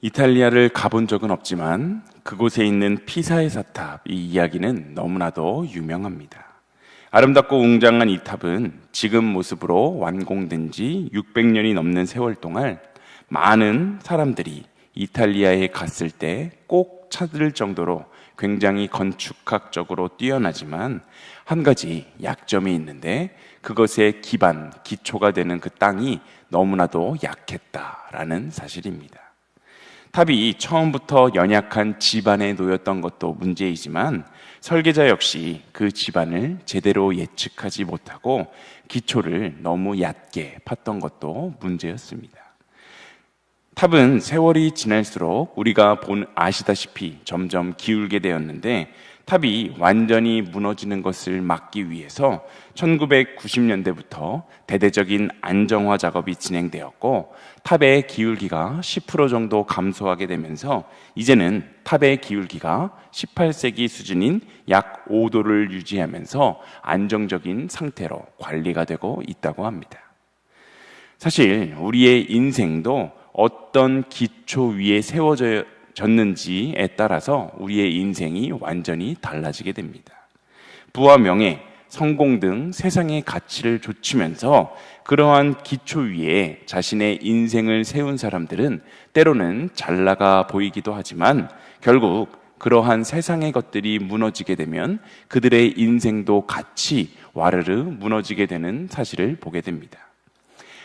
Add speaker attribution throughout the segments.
Speaker 1: 이탈리아를 가본 적은 없지만 그곳에 있는 피사의 사탑, 이 이야기는 너무나도 유명합니다. 아름답고 웅장한 이 탑은 지금 모습으로 완공된 지 600년이 넘는 세월 동안 많은 사람들이 이탈리아에 갔을 때 꼭 찾을 정도로 굉장히 건축학적으로 뛰어나지만 한 가지 약점이 있는데, 그것의 기반, 기초가 되는 그 땅이 너무나도 약했다라는 사실입니다. 탑이 처음부터 연약한 지반에 놓였던 것도 문제이지만 설계자 역시 그 지반을 제대로 예측하지 못하고 기초를 너무 얕게 팠던 것도 문제였습니다. 탑은 세월이 지날수록 우리가 아시다시피 점점 기울게 되었는데, 탑이 완전히 무너지는 것을 막기 위해서 1990년대부터 대대적인 안정화 작업이 진행되었고, 탑의 기울기가 10% 정도 감소하게 되면서 이제는 탑의 기울기가 18세기 수준인 약 5도를 유지하면서 안정적인 상태로 관리가 되고 있다고 합니다. 사실 우리의 인생도 어떤 기초 위에 세워졌는지에 따라서 우리의 인생이 완전히 달라지게 됩니다. 부와 명예, 성공 등 세상의 가치를 좇으면서 그러한 기초 위에 자신의 인생을 세운 사람들은 때로는 잘 나가 보이기도 하지만 결국 그러한 세상의 것들이 무너지게 되면 그들의 인생도 같이 와르르 무너지게 되는 사실을 보게 됩니다.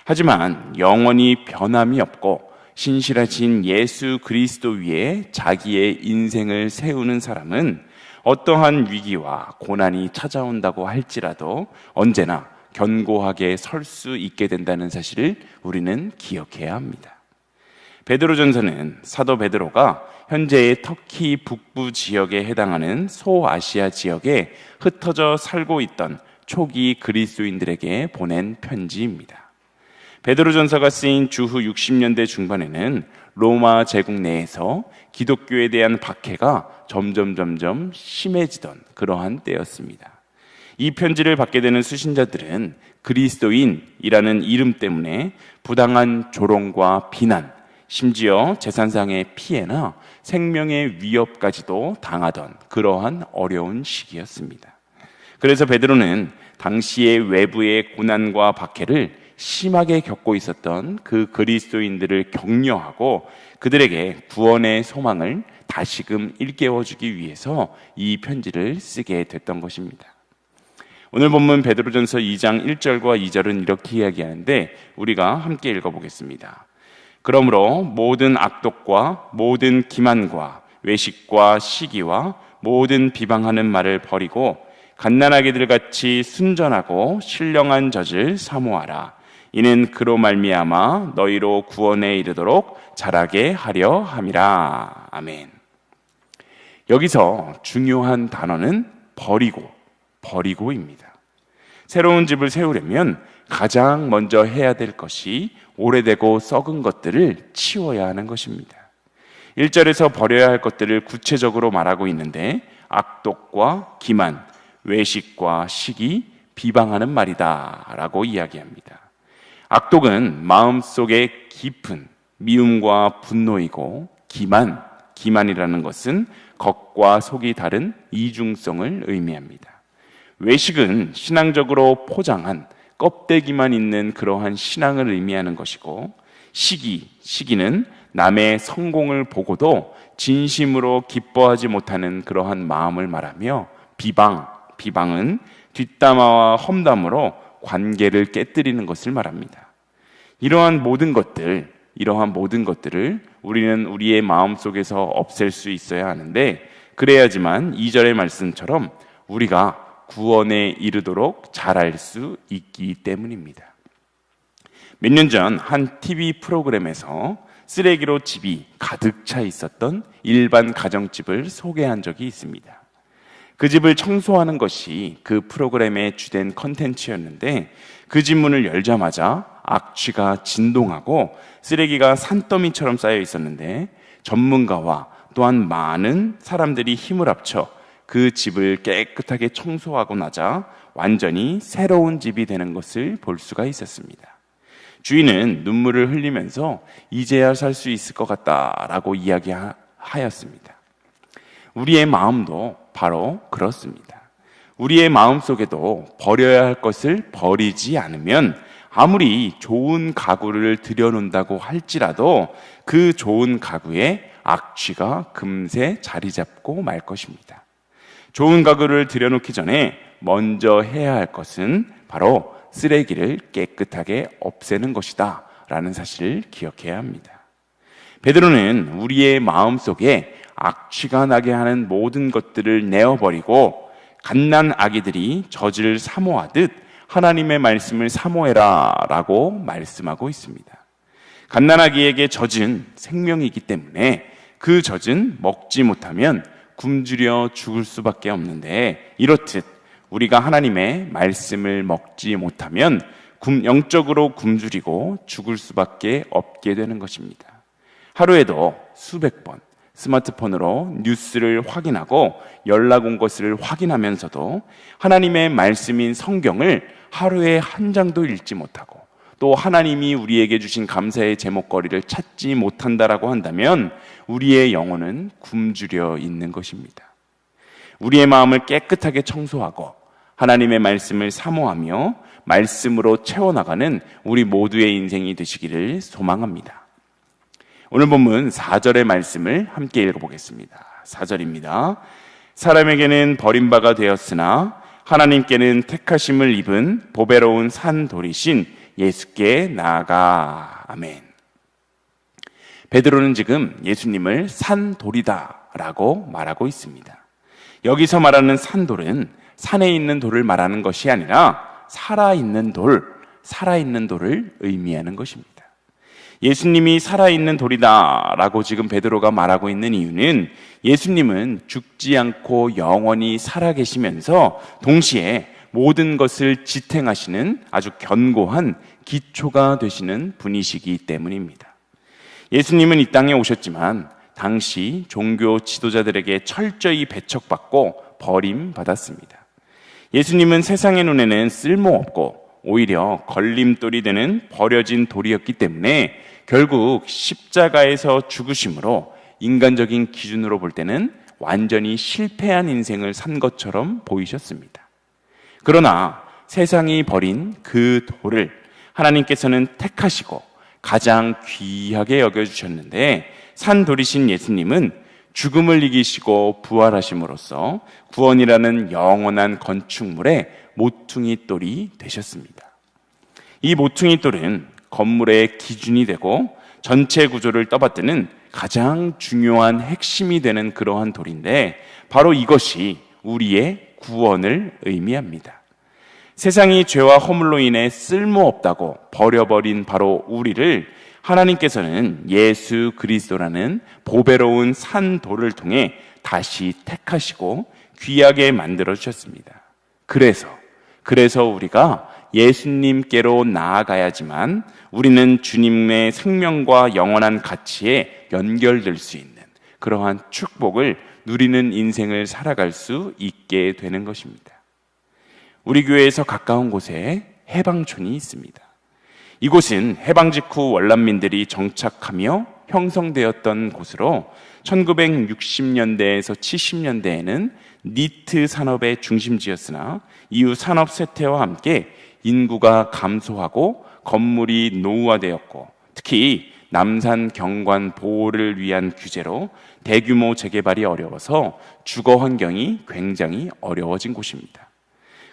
Speaker 1: 하지만 영원히 변함이 없고 신실하신 예수 그리스도 위에 자기의 인생을 세우는 사람은 어떠한 위기와 고난이 찾아온다고 할지라도 언제나 견고하게 설 수 있게 된다는 사실을 우리는 기억해야 합니다. 베드로전서는 사도 베드로가 현재의 터키 북부 지역에 해당하는 소아시아 지역에 흩어져 살고 있던 초기 그리스도인들에게 보낸 편지입니다. 베드로전서가 쓰인 주후 60년대 중반에는 로마 제국 내에서 기독교에 대한 박해가 점점 심해지던 그러한 때였습니다. 이 편지를 받게 되는 수신자들은 그리스도인이라는 이름 때문에 부당한 조롱과 비난, 심지어 재산상의 피해나 생명의 위협까지도 당하던 그러한 어려운 시기였습니다. 그래서 베드로는 당시의 외부의 고난과 박해를 심하게 겪고 있었던 그 그리스도인들을 격려하고 그들에게 구원의 소망을 다시금 일깨워주기 위해서 이 편지를 쓰게 됐던 것입니다. 오늘 본문 베드로전서 2장 1절과 2절은 이렇게 이야기하는데 우리가 함께 읽어보겠습니다. 그러므로 모든 악독과 모든 기만과 외식과 시기와 모든 비방하는 말을 버리고 갓난아기들 같이 순전하고 신령한 젖을 사모하라. 이는 그로 말미암아 너희로 구원에 이르도록 자라게 하려 함이라. 아멘. 여기서 중요한 단어는 버리고입니다. 새로운 집을 세우려면 가장 먼저 해야 될 것이 오래되고 썩은 것들을 치워야 하는 것입니다. 1절에서 버려야 할 것들을 구체적으로 말하고 있는데 악독과 기만, 외식과 시기, 비방하는 말이다 라고 이야기합니다. 악독은 마음속에 깊은 미움과 분노이고 기만이라는 것은 겉과 속이 다른 이중성을 의미합니다. 외식은 신앙적으로 포장한 껍데기만 있는 그러한 신앙을 의미하는 것이고, 시기는 남의 성공을 보고도 진심으로 기뻐하지 못하는 그러한 마음을 말하며, 비방은 뒷담화와 험담으로 관계를 깨뜨리는 것을 말합니다. 이러한 모든 것들을 우리는 우리의 마음속에서 없앨 수 있어야 하는데, 그래야지만 2절의 말씀처럼 우리가 구원에 이르도록 자랄 수 있기 때문입니다. 몇 년 전 한 TV 프로그램에서 쓰레기로 집이 가득 차 있었던 일반 가정집을 소개한 적이 있습니다. 그 집을 청소하는 것이 그 프로그램의 주된 컨텐츠였는데, 그 집 문을 열자마자 악취가 진동하고 쓰레기가 산더미처럼 쌓여 있었는데, 전문가와 또한 많은 사람들이 힘을 합쳐 그 집을 깨끗하게 청소하고 나자 완전히 새로운 집이 되는 것을 볼 수가 있었습니다. 주인은 눈물을 흘리면서 이제야 살 수 있을 것 같다라고 이야기하였습니다. 우리의 마음도 바로 그렇습니다. 우리의 마음 속에도 버려야 할 것을 버리지 않으면 아무리 좋은 가구를 들여놓는다고 할지라도 그 좋은 가구에 악취가 금세 자리 잡고 말 것입니다. 좋은 가구를 들여놓기 전에 먼저 해야 할 것은 바로 쓰레기를 깨끗하게 없애는 것이다 라는 사실을 기억해야 합니다. 베드로는 우리의 마음속에 악취가 나게 하는 모든 것들을 내어버리고 갓난 아기들이 젖을 사모하듯 하나님의 말씀을 사모해라 라고 말씀하고 있습니다. 갓난 아기에게 젖은 생명이기 때문에 그 젖은 먹지 못하면 굶주려 죽을 수밖에 없는데, 이렇듯 우리가 하나님의 말씀을 먹지 못하면 영적으로 굶주리고 죽을 수밖에 없게 되는 것입니다. 하루에도 수백 번 스마트폰으로 뉴스를 확인하고 연락 온 것을 확인하면서도 하나님의 말씀인 성경을 하루에 한 장도 읽지 못하고 또 하나님이 우리에게 주신 감사의 제목거리를 찾지 못한다라고 한다면 우리의 영혼은 굶주려 있는 것입니다. 우리의 마음을 깨끗하게 청소하고 하나님의 말씀을 사모하며 말씀으로 채워나가는 우리 모두의 인생이 되시기를 소망합니다. 오늘 본문 4절의 말씀을 함께 읽어보겠습니다. 4절입니다. 사람에게는 버림바가 되었으나 하나님께는 택하심을 입은 보배로운 산돌이신 예수께 나아가. 아멘. 베드로는 지금 예수님을 산돌이다 라고 말하고 있습니다. 여기서 말하는 산돌은 산에 있는 돌을 말하는 것이 아니라 살아있는 돌을 의미하는 것입니다. 예수님이 살아있는 돌이다 라고 지금 베드로가 말하고 있는 이유는 예수님은 죽지 않고 영원히 살아계시면서 동시에 모든 것을 지탱하시는 아주 견고한 기초가 되시는 분이시기 때문입니다. 예수님은 이 땅에 오셨지만 당시 종교 지도자들에게 철저히 배척받고 버림받았습니다. 예수님은 세상의 눈에는 쓸모없고 오히려 걸림돌이 되는 버려진 돌이었기 때문에 결국 십자가에서 죽으심으로 인간적인 기준으로 볼 때는 완전히 실패한 인생을 산 것처럼 보이셨습니다. 그러나 세상이 버린 그 돌을 하나님께서는 택하시고 가장 귀하게 여겨주셨는데, 산돌이신 예수님은 죽음을 이기시고 부활하심으로써 구원이라는 영원한 건축물의 모퉁이 돌이 되셨습니다. 이 모퉁이 돌은 건물의 기준이 되고 전체 구조를 떠받드는 가장 중요한 핵심이 되는 그러한 돌인데, 바로 이것이 우리의 구원을 의미합니다. 세상이 죄와 허물로 인해 쓸모없다고 버려버린 바로 우리를 하나님께서는 예수 그리스도라는 보배로운 산돌을 통해 다시 택하시고 귀하게 만들어 주셨습니다. 그래서 우리가 예수님께로 나아가야지만 우리는 주님의 생명과 영원한 가치에 연결될 수 있는 그러한 축복을 누리는 인생을 살아갈 수 있게 되는 것입니다. 우리 교회에서 가까운 곳에 해방촌이 있습니다. 이곳은 해방 직후 월남민들이 정착하며 형성되었던 곳으로 1960년대에서 70년대에는 니트 산업의 중심지였으나 이후 산업 쇠퇴와 함께 인구가 감소하고 건물이 노후화되었고, 특히 남산 경관 보호를 위한 규제로 대규모 재개발이 어려워서 주거 환경이 굉장히 어려워진 곳입니다.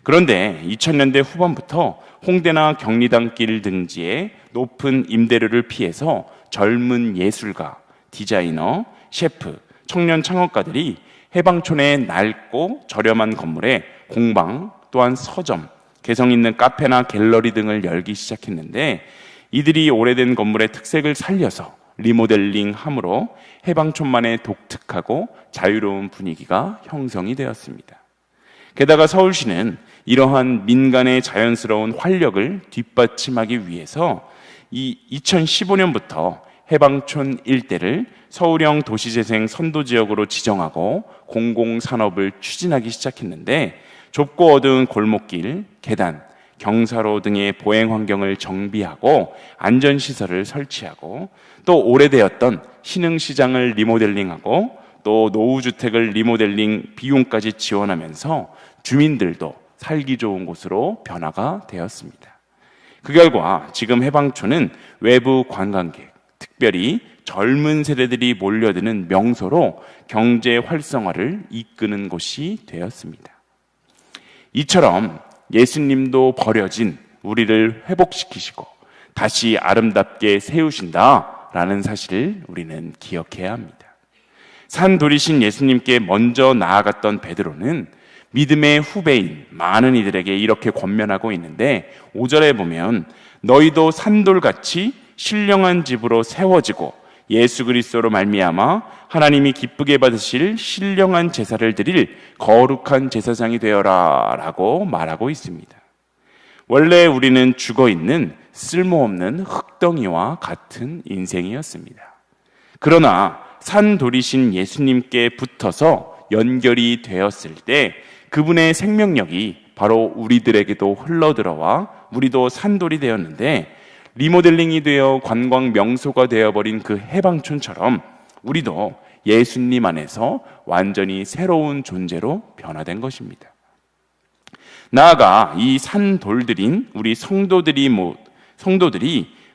Speaker 1: 그런데 2000년대 후반부터 홍대나 경리단길 등지에 높은 임대료를 피해서 젊은 예술가, 디자이너, 셰프, 청년 창업가들이 해방촌의 낡고 저렴한 건물에 공방, 또한 서점, 개성 있는 카페나 갤러리 등을 열기 시작했는데, 이들이 오래된 건물의 특색을 살려서 리모델링함으로 해방촌만의 독특하고 자유로운 분위기가 형성이 되었습니다. 게다가 서울시는 이러한 민간의 자연스러운 활력을 뒷받침하기 위해서 2015년부터 해방촌 일대를 서울형 도시재생 선도지역으로 지정하고 공공산업을 추진하기 시작했는데, 좁고 어두운 골목길, 계단, 경사로 등의 보행 환경을 정비하고 안전시설을 설치하고 또 오래되었던 신흥시장을 리모델링하고 또 노후주택을 리모델링 비용까지 지원하면서 주민들도 살기 좋은 곳으로 변화가 되었습니다. 그 결과 지금 해방촌은 외부 관광객, 특별히 젊은 세대들이 몰려드는 명소로 경제 활성화를 이끄는 곳이 되었습니다. 이처럼 예수님도 버려진 우리를 회복시키시고 다시 아름답게 세우신다라는 사실을 우리는 기억해야 합니다. 산돌이신 예수님께 먼저 나아갔던 베드로는 믿음의 후배인 많은 이들에게 이렇게 권면하고 있는데 5절에 보면 너희도 산돌같이 신령한 집으로 세워지고 예수 그리스도로 말미암아 하나님이 기쁘게 받으실 신령한 제사를 드릴 거룩한 제사장이 되어라 라고 말하고 있습니다. 원래 우리는 죽어있는 쓸모없는 흙덩이와 같은 인생이었습니다. 그러나 산돌이신 예수님께 붙어서 연결이 되었을 때 그분의 생명력이 바로 우리들에게도 흘러들어와 우리도 산돌이 되었는데 리모델링이 되어 관광 명소가 되어버린 그 해방촌처럼 우리도 예수님 안에서 완전히 새로운 존재로 변화된 것입니다. 나아가 이 산돌들인 우리 성도들이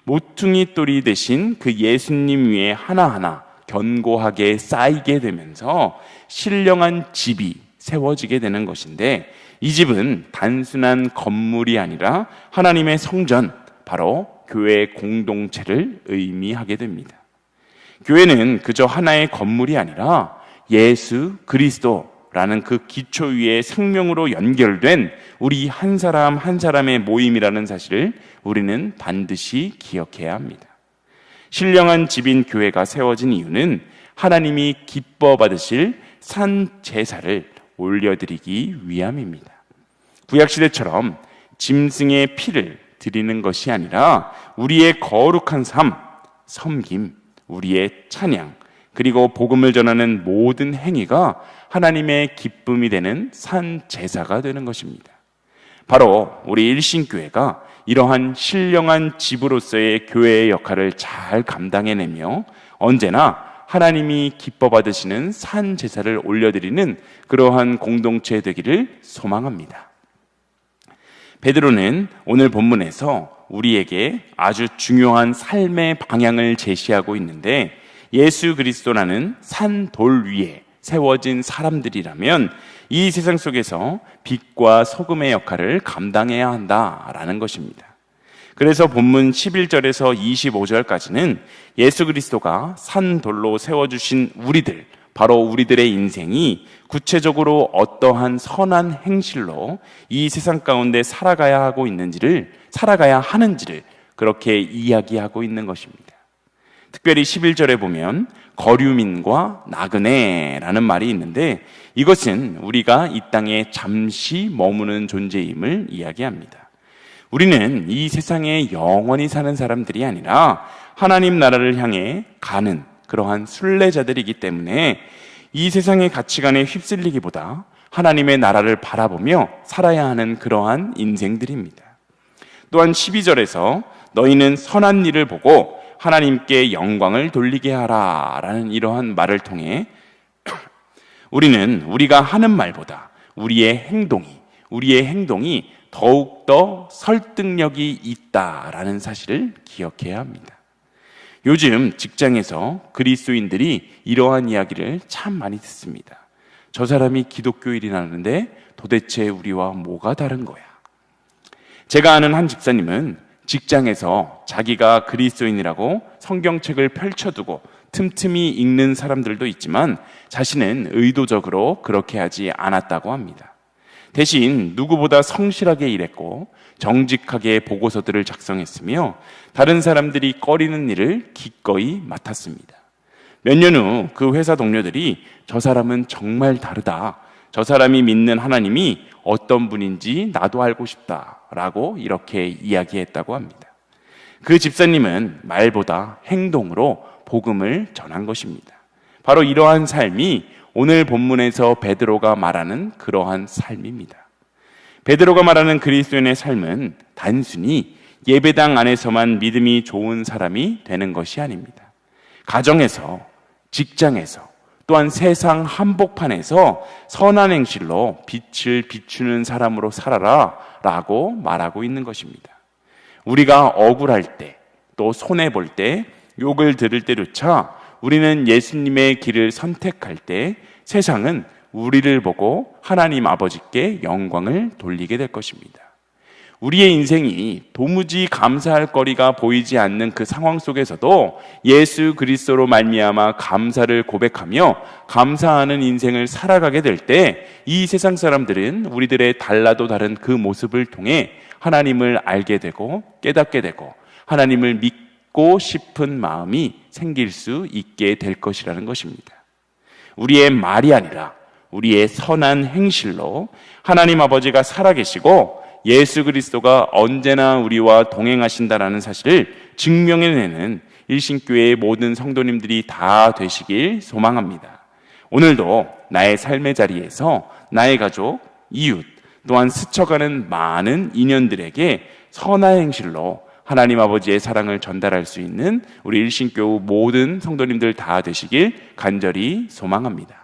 Speaker 1: 모퉁이 돌이 되신 그 예수님 위에 하나하나 견고하게 쌓이게 되면서 신령한 집이 세워지게 되는 것인데 이 집은 단순한 건물이 아니라 하나님의 성전, 바로 교회 공동체를 의미하게 됩니다. 교회는 그저 하나의 건물이 아니라 예수 그리스도라는 그 기초 위에 생명으로 연결된 우리 한 사람 한 사람의 모임이라는 사실을 우리는 반드시 기억해야 합니다. 신령한 집인 교회가 세워진 이유는 하나님이 기뻐 받으실 산 제사를 올려드리기 위함입니다. 구약시대처럼 짐승의 피를 드리는 것이 아니라 우리의 거룩한 삶, 섬김, 우리의 찬양, 그리고 복음을 전하는 모든 행위가 하나님의 기쁨이 되는 산 제사가 되는 것입니다. 바로 우리 일신교회가 이러한 신령한 집으로서의 교회의 역할을 잘 감당해내며 언제나 하나님이 기뻐 받으시는 산 제사를 올려드리는 그러한 공동체 되기를 소망합니다. 베드로는 오늘 본문에서 우리에게 아주 중요한 삶의 방향을 제시하고 있는데 예수 그리스도라는 산 돌 위에 세워진 사람들이라면 이 세상 속에서 빛과 소금의 역할을 감당해야 한다라는 것입니다. 그래서 본문 11절에서 25절까지는 예수 그리스도가 산 돌로 세워주신 우리들, 바로 우리들의 인생이 구체적으로 어떠한 선한 행실로 이 세상 가운데 살아가야 하는지를 그렇게 이야기하고 있는 것입니다. 특별히 11절에 보면 거류민과 나그네라는 말이 있는데 이것은 우리가 이 땅에 잠시 머무는 존재임을 이야기합니다. 우리는 이 세상에 영원히 사는 사람들이 아니라 하나님 나라를 향해 가는 그러한 순례자들이기 때문에 이 세상의 가치관에 휩쓸리기보다 하나님의 나라를 바라보며 살아야 하는 그러한 인생들입니다. 또한 12절에서 너희는 선한 일을 보고 하나님께 영광을 돌리게 하라 라는 이러한 말을 통해 우리는 우리가 하는 말보다 우리의 행동이 더욱더 설득력이 있다라는 사실을 기억해야 합니다. 요즘 직장에서 그리스도인들이 이러한 이야기를 참 많이 듣습니다. 저 사람이 기독교인이라는데 도대체 우리와 뭐가 다른 거야? 제가 아는 한 집사님은 직장에서 자기가 그리스도인이라고 성경책을 펼쳐두고 틈틈이 읽는 사람들도 있지만 자신은 의도적으로 그렇게 하지 않았다고 합니다. 대신 누구보다 성실하게 일했고 정직하게 보고서들을 작성했으며 다른 사람들이 꺼리는 일을 기꺼이 맡았습니다. 몇 년 후 그 회사 동료들이 저 사람은 정말 다르다. 저 사람이 믿는 하나님이 어떤 분인지 나도 알고 싶다라고 이렇게 이야기했다고 합니다. 그 집사님은 말보다 행동으로 복음을 전한 것입니다. 바로 이러한 삶이 오늘 본문에서 베드로가 말하는 그러한 삶입니다. 베드로가 말하는 그리스도인의 삶은 단순히 예배당 안에서만 믿음이 좋은 사람이 되는 것이 아닙니다. 가정에서, 직장에서, 또한 세상 한복판에서 선한 행실로 빛을 비추는 사람으로 살아라 라고 말하고 있는 것입니다. 우리가 억울할 때, 또 손해볼 때, 욕을 들을 때조차 우리는 예수님의 길을 선택할 때 세상은 우리를 보고 하나님 아버지께 영광을 돌리게 될 것입니다. 우리의 인생이 도무지 감사할 거리가 보이지 않는 그 상황 속에서도 예수 그리스도로 말미암아 감사를 고백하며 감사하는 인생을 살아가게 될 때 이 세상 사람들은 우리들의 달라도 다른 그 모습을 통해 하나님을 알게 되고 깨닫게 되고 하나님을 믿고 싶은 마음이 생길 수 있게 될 것이라는 것입니다. 우리의 말이 아니라 우리의 선한 행실로 하나님 아버지가 살아계시고 예수 그리스도가 언제나 우리와 동행하신다라는 사실을 증명해내는 일신교회의 모든 성도님들이 다 되시길 소망합니다. 오늘도 나의 삶의 자리에서 나의 가족, 이웃, 또한 스쳐가는 많은 인연들에게 선한 행실로 하나님 아버지의 사랑을 전달할 수 있는 우리 일신교회 모든 성도님들 다 되시길 간절히 소망합니다.